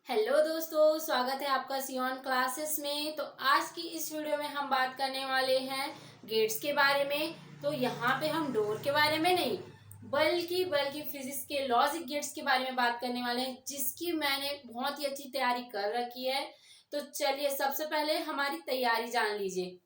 Hello दोस्तों, स्वागत है आपका सियोन क्लासेस में। तो आज की इस वीडियो में हम बात करने वाले हैं गेट्स के बारे में। तो यहाँ पे हम डोर के बारे में नहीं बल्कि फिजिक्स के लॉजिक गेट्स के बारे में बात करने वाले हैं, जिसकी मैंने बहुत ही अच्छी तैयारी कर रखी है। तो चलिए सबसे पहले हमारी तैयारी जान लीजिए।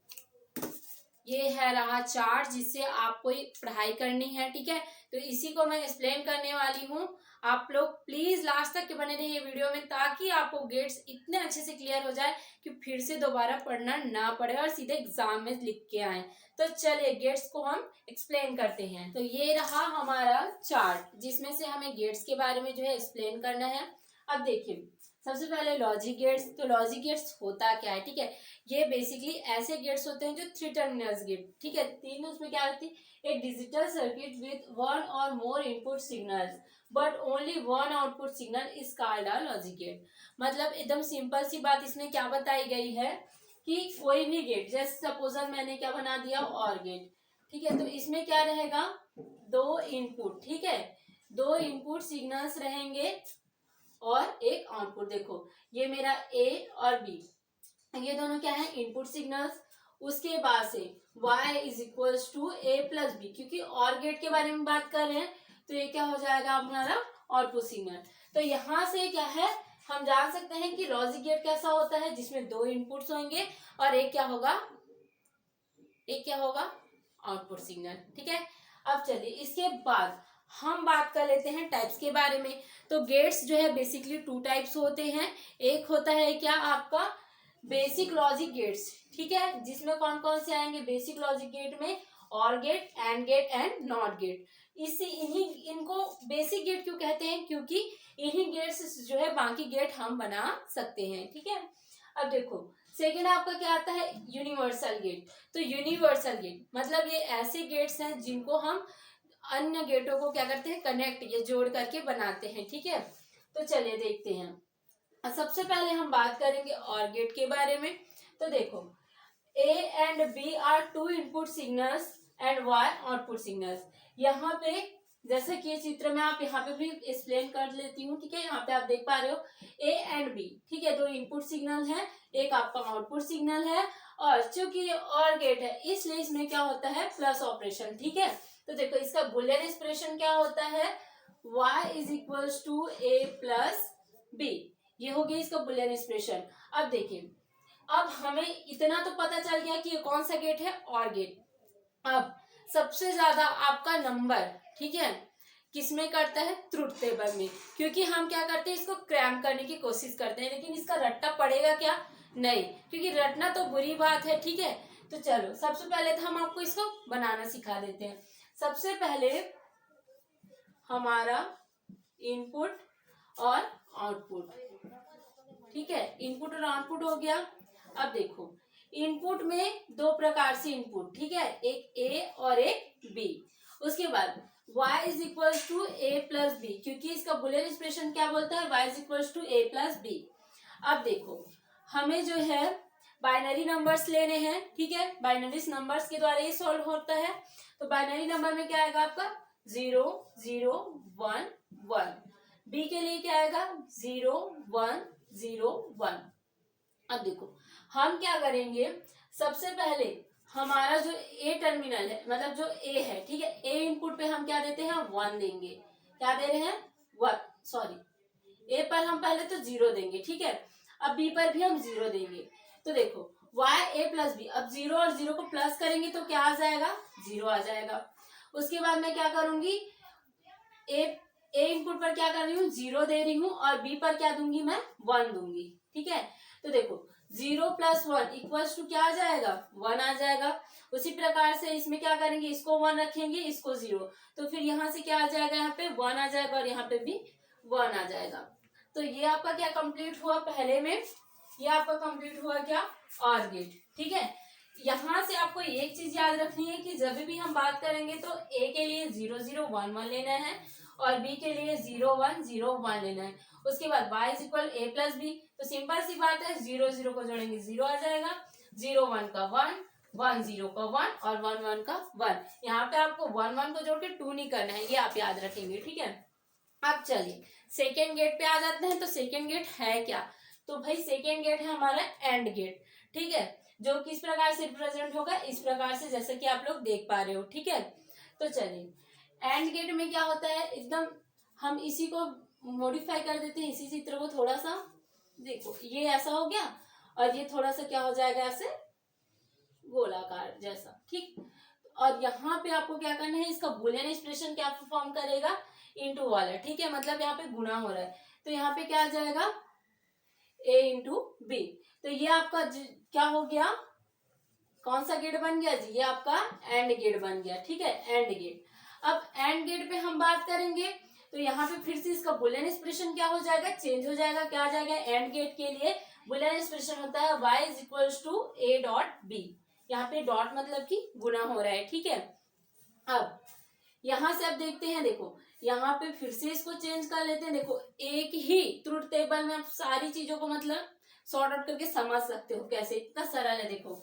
ये है रहा चार्ट जिससे आपको पढ़ाई करनी है, ठीक है। तो इसी को मैं एक्सप्लेन करने वाली हूँ। आप लोग प्लीज लास्ट तक के बने रहिए वीडियो में, ताकि आपको गेट्स इतने अच्छे से क्लियर हो जाए कि फिर से दोबारा पढ़ना ना पड़े और सीधे एग्जाम में लिख के आए। तो चलिए गेट्स को हम एक्सप्लेन करते हैं। तो ये रहा हमारा चार्ट जिसमें से हमें गेट्स के बारे में जो है एक्सप्लेन करना है। अब देखिए सबसे पहले लॉजिक गेट्स। तो लॉजिक गेट्स होता क्या है, ठीक है। ये बेसिकली ऐसे गेट्स होते हैं जो थ्री टर्मिनल्स गेट, ठीक है। तीन उसमें क्या होती है, एक digital circuit with one or more input signals but only one output signal is called a logic gate. मतलब एकदम सिंपल सी बात इसमें क्या बताई गई है कि कोई भी गेट, जैसे सपोजर मैंने क्या बना दिया और गेट, ठीक है। तो इसमें क्या रहेगा, दो इनपुट, ठीक है। दो इनपुट सिग्नल्स रहेंगे और एक आउटपुट। देखो ये मेरा ए और बी, ये दोनों क्या है, इनपुट सिग्नल्स। उसके बाद से y is equals to A plus B, क्योंकि और गेट के बारे में बात कर रहे हैं तो ये क्या हो जाएगा हमारा आउटपुट सिग्नल। तो यहाँ से क्या है, हम जान सकते हैं कि लॉजिक गेट कैसा होता है, जिसमें दो इनपुट्स होंगे और एक क्या होगा आउटपुट सिग्नल, ठीक है। अब चलिए इसके बाद हम बात कर लेते हैं टाइप्स के बारे में। तो गेट्स जो है बेसिकली टू टाइप्स होते हैं। एक होता है क्या आपका बेसिक लॉजिक गेट्स, ठीक है, जिसमें कौन कौन से आएंगे बेसिक लॉजिक गेट में, or gate, and gate and not gate. इनको बेसिक गेट क्यों कहते हैं, क्योंकि इन्हीं गेट्स जो है बाकी गेट हम बना सकते हैं, ठीक है। अब देखो सेकेंड आपका क्या आता है, यूनिवर्सल गेट। तो यूनिवर्सल गेट मतलब ये ऐसे गेट्स हैं जिनको हम अन्य गेटों को क्या करते हैं, कनेक्ट या जोड़ करके बनाते हैं, ठीक है। तो चलिए देखते हैं। सबसे पहले हम बात करेंगे और गेट के बारे में। तो देखो A and B are two input signals and Y output signals. यहाँ पे जैसे कि चित्र में आप यहाँ पे भी एक्सप्लेन कर लेती हूँ, ठीक है। यहाँ पे आप देख पा रहे हो ए एंड बी, ठीक है, दो इनपुट सिग्नल है, एक आपका आउटपुट सिग्नल है। और चूंकि ये और गेट है इसलिए इसमें क्या होता है, प्लस ऑपरेशन, ठीक है। तो देखो इसका बुलियन एक्सप्रेशन क्या होता है, y is equals to A plus B, ये हो गया इसका बुलियन एक्सप्रेशन। अब देखिए अब हमें इतना तो पता चल गया कि ये कौन सा गेट है, और गेट। अब सबसे ज्यादा आपका नंबर, ठीक है, किसमें करता है, ट्रुथ टेबल में, क्योंकि हम क्या करते हैं इसको क्रैम करने की कोशिश करते हैं, लेकिन इसका रट्टा पड़ेगा क्या, नहीं, क्योंकि रटना तो बुरी बात है, ठीक है। तो चलो सबसे पहले तो हम आपको इसको बनाना सिखा देते हैं। सबसे पहले हमारा इनपुट और आउटपुट, ठीक है, इनपुट और आउटपुट हो गया। अब देखो इनपुट में दो प्रकार से इनपुट, ठीक है, एक ए और एक बी। उसके बाद y is equal to A plus B, क्योंकि इसका बुलियन एक्सप्रेशन क्या बोलता है, y is equal to A plus B. अब देखो हमें जो है बाइनरी नंबर्स लेने हैं, ठीक है, बाइनरी नंबर्स के द्वारा ये सॉल्व होता है। तो बाइनरी नंबर में क्या आएगा आपका 0 0 1 1, बी के लिए क्या आएगा 0 1 0 1। अब देखो हम क्या करेंगे, सबसे पहले हमारा जो ए टर्मिनल है, मतलब जो ए है, ठीक है, ए इनपुट पे हम क्या देते हैं, 1 देंगे। क्या दे रहे हैं, 1, सॉरी, ए पर हम पहले तो 0 देंगे, ठीक है। अब बी पर भी हम 0 देंगे। तो देखो y a प्लस बी, अब 0 और 0 को प्लस करेंगे तो क्या आ जाएगा, 0 आ जाएगा। उसके बाद मैं क्या करूंगी, ए इनपुट पर क्या कर रही हूँ, 0 दे रही हूँ, और बी पर क्या दूंगी, मैं 1 दूंगी, ठीक है। तो देखो 0 प्लस 1 इक्वल्स टू क्या आ जाएगा, 1 आ जाएगा। उसी प्रकार से इसमें क्या करेंगे, इसको 1 रखेंगे, इसको 0, तो फिर यहाँ से क्या आ जाएगा, यहाँ पे 1 आ जाएगा और यहाँ पे भी 1 आ जाएगा। तो ये आपका क्या कंप्लीट हुआ पहले में, ये आपका कंप्लीट हुआ क्या, और गेट, ठीक है। यहाँ से आपको एक चीज याद रखनी है कि जब भी हम बात करेंगे तो ए के लिए 0 0 1 1 लेना है और बी के लिए 0 1 0 1 लेना है। उसके बाद y is equal A plus B, तो सिंपल सी बात है, 0 0 को जोड़ेंगे 0 आ जाएगा, 0 1 का 1 1 0 का 1 और 1 1 का 1। यहाँ पे आपको 1 1 को जोड़ के 2 नहीं करना है, ये आप याद रखेंगे, ठीक है। अब चलिए सेकेंड गेट पे आ जाते हैं। तो सेकेंड गेट है क्या? तो भाई सेकेंड गेट है हमारा एंड गेट, ठीक है, जो किस प्रकार से रिप्रेजेंट होगा, इस प्रकार से, जैसे कि आप लोग देख पा रहे हो, ठीक है। तो चलिए एंड गेट में क्या होता है, एकदम हम इसी को मॉडिफाई कर देते हैं, इसी चित्र को थोड़ा सा, देखो ये ऐसा हो गया और ये थोड़ा सा क्या हो जाएगा, ऐसे गोलाकार जैसा, ठीक। और यहाँ पे आपको क्या करना है, इसका बूलियन एक्सप्रेशन क्या परफॉर्म करेगा, इनटू वाला, ठीक है, मतलब यहाँ पे गुणा हो रहा है, तो यहाँ पे क्या आ जाएगा, a इंटू बी। तो ये आपका क्या हो गया, कौन सा गेट बन गया जी, ये आपका एंड गेट बन गया, ठीक है, एंड गेट। अब एंड गेट पे हम बात करेंगे, तो यहाँ पे फिर से इसका बुलियन एक्सप्रेशन क्या हो जाएगा, चेंज हो जाएगा, क्या आ जाएगा, एंड गेट के लिए बुलियन एक्सप्रेशन होता है y is equals to a dot B. यहाँ पे डॉट मतलब कि गुना हो रहा है, ठीक है। अब यहां से अब देखते हैं, देखो यहाँ पे फिर से इसको चेंज कर लेते हैं। देखो एक ही ट्रुथ टेबल में आप सारी चीजों को मतलब सॉर्ट आउट करके समझ सकते हो कैसे, इतना सरल है। देखो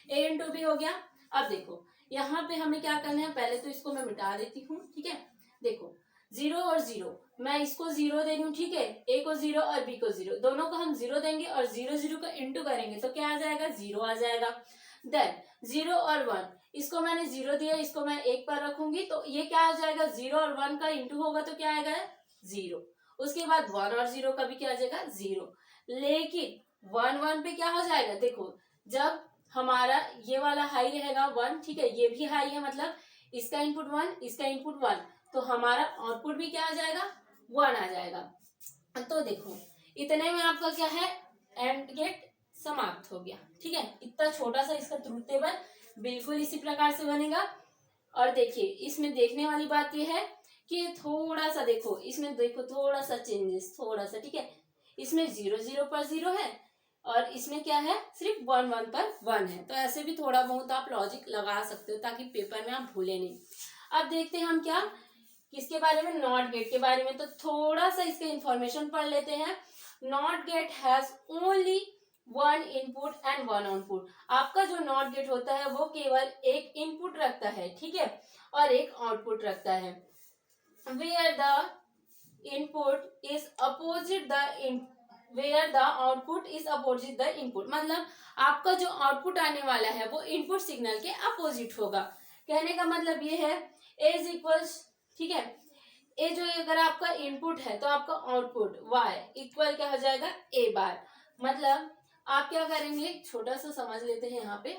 a इंटू बी हो गया। अब देखो यहाँ पे हमें क्या करना है, पहले तो इसको मैं मिटा देती हूँ, ठीक है। देखो 0 और 0, मैं इसको 0 दे रही हूँ, ठीक है, a को 0 और b को 0, दोनों को हम 0 देंगे और 0 0 का इंटू करेंगे तो क्या आ जाएगा, 0 आ जाएगा। देन 0 और 1, इसको मैंने 0 दिया, इसको मैं 1 पर रखूंगी तो ये क्या आ जाएगा, 0 और 1 का इंटू होगा तो क्या आएगा, 0। उसके बाद 1 और 0 का भी क्या आ जाएगा, 0। लेकिन 1 1 पे क्या हो जाएगा, देखो जब हमारा ये वाला हाई रहेगा 1, ठीक है, ये भी हाई है, मतलब इसका इनपुट 1, इसका इनपुट 1, तो हमारा आउटपुट भी क्या आ जाएगा, 1 आ जाएगा। तो देखो इतने में आपका क्या है, एंड गेट समाप्त हो गया, ठीक है। इतना छोटा सा इसका ट्रुथ टेबल बिल्कुल इसी प्रकार से बनेगा। और देखिए इसमें देखने वाली बात यह है कि थोड़ा सा देखो, इसमें देखो थोड़ा सा चेंजेस, थोड़ा सा, ठीक है, इसमें 0 0 पर 0 है और इसमें क्या है, सिर्फ 1 1 पर 1 है। तो ऐसे भी थोड़ा बहुत आप लॉजिक लगा सकते हो ताकि पेपर में आप भूले नहीं। अब देखते हैं हम क्या, किसके बारे में, नॉट गेट के बारे में। तो थोड़ा सा इसके इंफॉर्मेशन पढ़ लेते हैं। Not gate has only 1 input and 1 output. आपका जो नॉट गेट होता है वो केवल एक इनपुट रखता है, ठीक है, और एक आउटपुट रखता है। Where the input is opposite the where the output is opposite the input, मतलब आपका जो आउटपुट आने वाला है वो इनपुट सिग्नल के अपोजिट होगा। कहने का मतलब ये है ए इज इक्वल्स, ठीक है, ए जो अगर आपका इनपुट है तो आपका आउटपुट y इक्वल क्या हो जाएगा, a बार। मतलब आप क्या करेंगे, छोटा सा समझ लेते हैं, यहाँ पे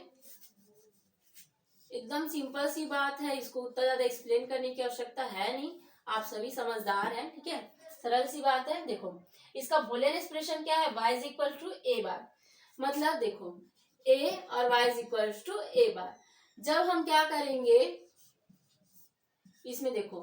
एकदम सिंपल सी बात है, इसको उतना ज्यादा एक्सप्लेन करने की आवश्यकता है नहीं, आप सभी समझदार हैं, ठीक है, सरल सी बात है। देखो इसका बूलियन एक्सप्रेशन क्या है, y is equal to a bar, मतलब देखो a और y is equal to a bar. जब हम क्या करेंगे इसमें, देखो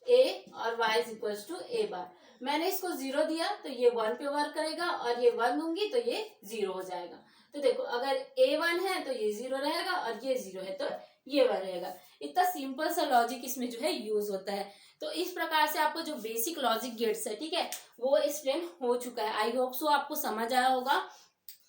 a और y is equal to a bar, मैंने इसको 0 दिया तो ये 1 पे वर्क करेगा और ये 1 दूंगी तो ये 0 हो जाएगा। तो देखो अगर a 1 है तो ये 0 रहेगा और ये 0 है तो ये 1 रहेगा। इतना सिंपल सा लॉजिक इसमें जो है यूज होता है। तो इस प्रकार से आपको जो बेसिक लॉजिक गेट्स है, ठीक है, वो एक्सप्लेन हो चुका है। आई होप सो आपको समझ आया होगा।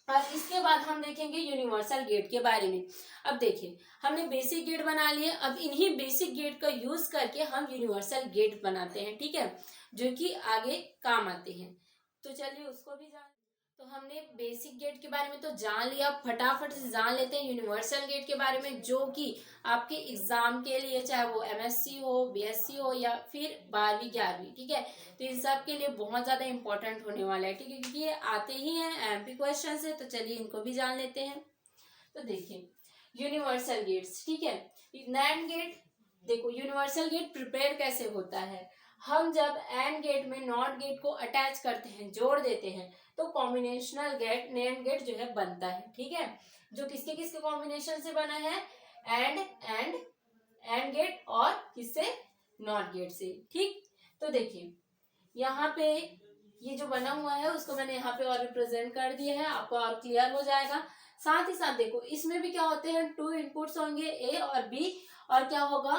और इसके बाद हम देखेंगे यूनिवर्सल गेट के बारे में। अब देखिए हमने बेसिक गेट बना लिए, अब इन्हीं बेसिक गेट का यूज करके हम यूनिवर्सल गेट बनाते हैं, ठीक है, जो कि आगे काम आते हैं। तो चलिए उसको भी जान, तो हमने बेसिक गेट के बारे में तो जान लिया, फटाफट से जान लेते हैं यूनिवर्सल गेट के बारे में, जो कि आपके एग्जाम के लिए चाहे वो एमएससी हो, बीएससी हो या फिर 12वीं 11वीं, ठीक है, तो इन सब के लिए बहुत ज्यादा इंपॉर्टेंट होने वाला है, ठीक है, क्योंकि ये आते ही हैं, एमपी क्वेश्चन है। तो चलिए इनको भी जान लेते हैं। तो देखिए यूनिवर्सल गेट्स, ठीक है, नैंड गेट, देखो यूनिवर्सल गेट प्रिपेयर कैसे होता है, हम जब एंड गेट में नॉट गेट को अटैच करते हैं, जोड़ देते हैं, तो कॉम्बिनेशनल गेट नैंड गेट जो है बनता है, ठीक है, जो किसके किसके कॉम्बिनेशन से बना है, एंड गेट और किससे, नॉट गेट से, ठीक। तो देखिए यहाँ पे ये जो बना हुआ है उसको मैंने यहाँ पे और रिप्रेजेंट कर दिया है, आपको और क्लियर हो जाएगा। साथ ही साथ देखो इसमें भी क्या होते हैं, 2 इनपुट्स होंगे a और b, और क्या होगा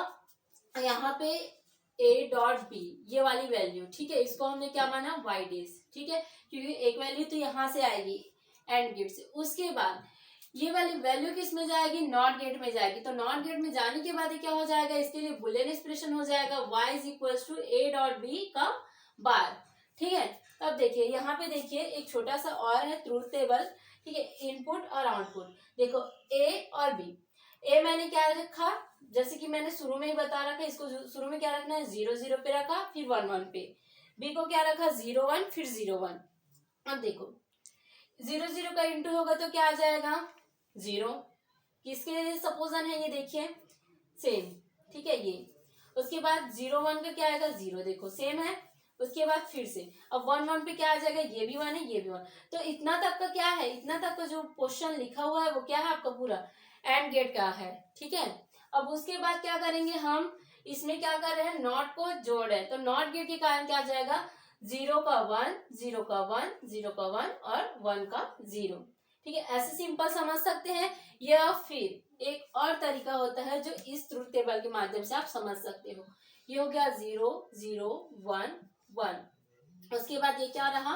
यहाँ पे a डॉट b, ये वाली वैल्यू, ठीक है, इसको हमने क्या माना, y डेज, ठीक है, क्योंकि एक वैल्यू तो यहाँ से आएगी एंड गेट से, उसके बाद ये वाली वैल्यू किस में जाएगी, नॉट गेट में जाएगी। तो नॉट गेट में जाने के बाद क्या हो जाएगा, इसके लिए बुलियन एक्सप्रेशन हो जाएगा y is equal to a dot b का बार। ठीक है, अब देखिए यहाँ पे देखिए एक छोटा सा और है ट्रूथ टेबल। ठीक है, इनपुट और आउटपुट। देखो ए और बी। ए मैंने क्या रखा, जैसे कि मैंने शुरू में ही बता रखा, इसको शुरू में क्या रखना है, 0 0 पे रखा, फिर 1 1 पे। बी को क्या रखा, 0 1 फिर 0 1। अब देखो 0 0 का इंटू होगा तो क्या आ जाएगा, 0। किसके सपोजन है ये देखिए, सेम। ठीक है, ये उसके बाद 0 1 का क्या आएगा, 0, देखो सेम है। उसके बाद फिर से अब 1 1 पे क्या आ जाएगा, ये भी 1 है, ये भी 1। तो इतना तक का क्या है, इतना तक का जो क्वेश्चन लिखा हुआ है वो क्या है आपका, पूरा एंड गेट का है। ठीक है, अब उसके बाद क्या करेंगे हम, इसमें क्या कर रहे हैं, नॉट को जोड़ रहे हैं, तो नॉट गेट के कारण क्या आ जाएगा, 0 का 1, 0 का 1, 0 का 1 और 1 का 0। ठीक है, ऐसे सिंपल समझ सकते हैं। या फिर एक और तरीका होता है जो इस ट्रूथ टेबल के माध्यम से आप समझ सकते हो। ये हो गया 0 0 1 1। उसके बाद ये क्या रहा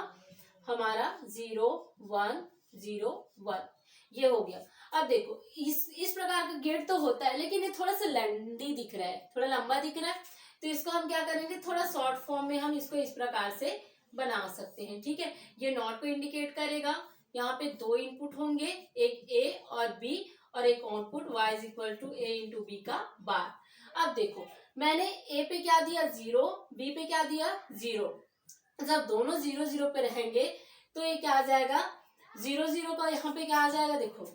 हमारा, 0 1 0 1। ये हो गया। अब देखो इस प्रकार का गेट तो होता है, लेकिन ये थोड़ा सा लेंदी दिख रहा है, थोड़ा लंबा दिख रहा है। तो इसको हम क्या करेंगे, थोड़ा शॉर्ट फॉर्म में हम इसको इस प्रकार से बना सकते हैं। ठीक है, ये नॉट को इंडिकेट करेगा। यहाँ पे 2 इनपुट होंगे, एक ए और बी, और एक output y is equal to A into B का बार। अब देखो मैंने ए पे क्या दिया, 0, बी पे क्या दिया, 0। जब दोनों 0 0 पे रहेंगे तो ये क्या आ जाएगा, 0 0 का यहाँ पे क्या आ जाएगा, देखो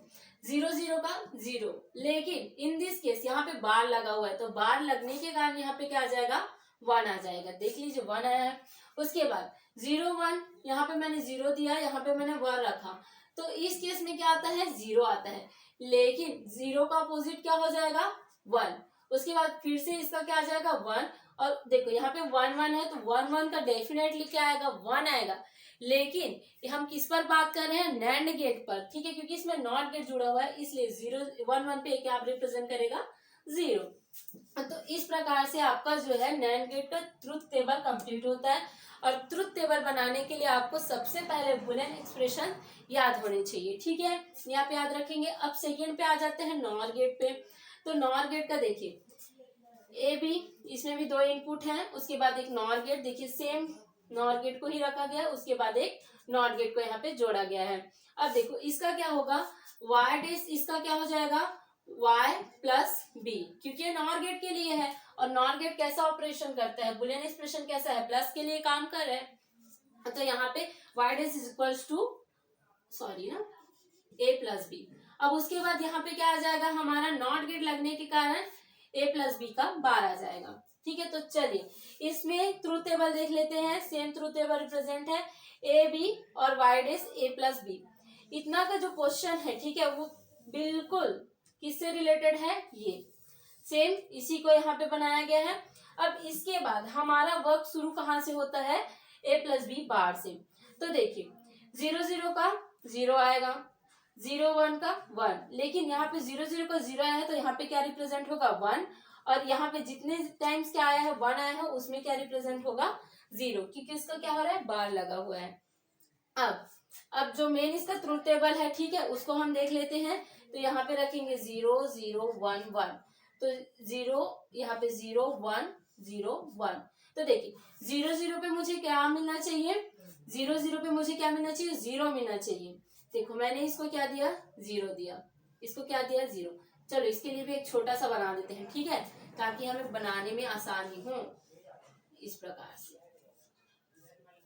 0 0 का 0। लेकिन इन दिस केस यहाँ पे बार लगा हुआ है, तो बार लगने के कारण यहाँ पे क्या आ जाएगा, 1 आ जाएगा। देख लीजिए 1 आया है। उसके बाद 0 1, यहाँ पे मैंने 0 दिया, यहाँ पे मैंने 1 रखा, तो इस केस में क्या आता है, 0 आता है। लेकिन 0 का अपोजिट क्या हो जाएगा, 1। उसके बाद फिर से इसका क्या आ जाएगा, 1। और देखो यहाँ पे 1 1 है, तो 1 1 का डेफिनेटली क्या आएगा, 1 आएगा। लेकिन हम किस पर बात कर रहे हैं, नैंड गेट पर। ठीक है, क्योंकि इसमें नॉट गेट जुड़ा हुआ है, इसलिए 0 1 1 पे क्या रिप्रेजेंट करेगा, 0। तो इस प्रकार से आपका जो है नैंड गेट का ट्रुथ टेबल कंप्लीट होता है। और ट्रुथ टेबल बनाने के लिए आपको सबसे पहले बुलियन एक्सप्रेशन याद होने चाहिए। ठीक है, यहाँ पे याद रखेंगे। अब सेकेंड पे आ जाते हैं नॉर गेट पे। तो नॉर गेट का देखिए ए बी, इसमें भी 2 इनपुट हैं। उसके बाद एक नॉर गेट, देखिए सेम नॉर गेट को ही रखा गया, उसके बाद एक नॉट गेट को यहाँ पे जोड़ा गया है। अब देखो इसका क्या होगा, वाई डेस, इसका क्या हो जाएगा, y प्लस बी, क्योंकि ये नॉर गेट के लिए है। और नॉर गेट कैसा ऑपरेशन करता है, बुलियन एक्सप्रेशन कैसा है, प्लस के लिए काम कर रहा है। तो यहाँ पे y डेस इज इक्वल्स टू, सॉरी ना, a प्लस बी। अब उसके बाद यहाँ पे क्या आ जाएगा, हमारा नॉट गेट लगने के कारण a प्लस बी का बार आ जाएगा। ठीक है, तो चलिए इसमें ट्रूथ टेबल देख लेते हैं। सेम ट्रूथ टेबल रिप्रेजेंट है ए बी और वाई डेस ए प्लस बी। इतना का जो क्वेश्चन है, ठीक है, वो बिल्कुल किससे रिलेटेड है, ये सेम इसी को यहाँ पे बनाया गया है। अब इसके बाद हमारा वर्क शुरू कहाँ से होता है, ए प्लस बी बार से। तो देखिए 0 0 का 0 आएगा, 0 1 का 1। लेकिन यहाँ पे 0 0 का 0 आया है, तो यहाँ पे क्या रिप्रेजेंट होगा, 1। और यहाँ पे जितने टाइम्स क्या आया है, 1 आया है, उसमें क्या रिप्रेजेंट होगा, 0, क्योंकि इसका क्या हो रहा है, बार लगा हुआ है। अब जो मेन इसका ट्रूथ टेबल है, ठीक है, उसको हम देख लेते हैं। तो यहाँ पे रखेंगे 0 0 1 1। तो 0 यहाँ पे 0 1 0 1। तो देखिए 0 0 पे मुझे क्या मिलना चाहिए, 0 0 पे मुझे क्या मिलना चाहिए, 0 मिलना चाहिए। देखो मैंने इसको क्या दिया, 0 दिया, इसको क्या दिया, 0। चलो इसके लिए भी एक छोटा सा बना देते हैं, ठीक है, ताकि हमें बनाने में आसानी हो, इस प्रकार से।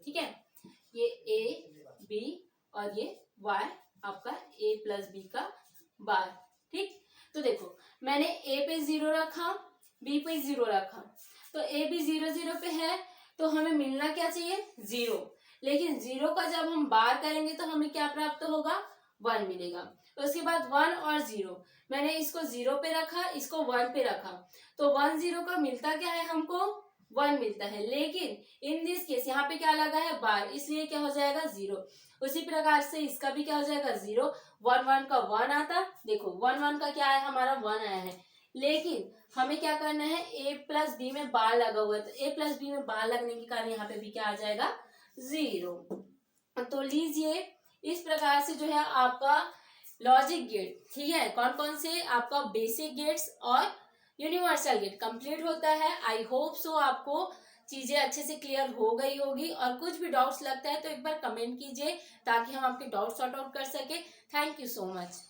ठीक है, ये ए बी और ये y आपका a प्लस बी का बार। ठीक, तो देखो मैंने a पे 0 रखा, b पे 0 रखा, तो a भी 0 0 पे है, तो हमें मिलना क्या चाहिए, 0। लेकिन 0 का जब हम बार करेंगे तो हमें क्या प्राप्त होगा, 1 मिलेगा। तो उसके बाद 1 और 0, मैंने इसको 0 पे रखा, इसको 1 पे रखा, तो 1 0 का मिलता क्या है, हमको 1 मिलता है। लेकिन इन दिस केस यहाँ पे क्या लगा है, बार, इसलिए क्या हो जाएगा, 0। उसी प्रकार से इसका भी क्या हो जाएगा, 0। 1 1 का 1 आता, देखो 1 1 का क्या है, हमारा 1 आया है। लेकिन हमें क्या करना है, a प्लस बी में बार लगा हुआ है, तो a प्लस बी में बार लगने के कारण यहाँ पे भी क्या आ जाएगा, 0। तो लीजिए इस प्रकार से जो है आपका लॉजिक गेट, ठीक है, कौन कौन से आपका बेसिक गेट्स और यूनिवर्सल गेट कंप्लीट होता है। आई होप सो आपको चीज़ें अच्छे से क्लियर हो गई होगी, और कुछ भी डाउट्स लगता है तो एक बार कमेंट कीजिए ताकि हम आपके डाउट सॉर्ट आउट कर सके। Thank you so much.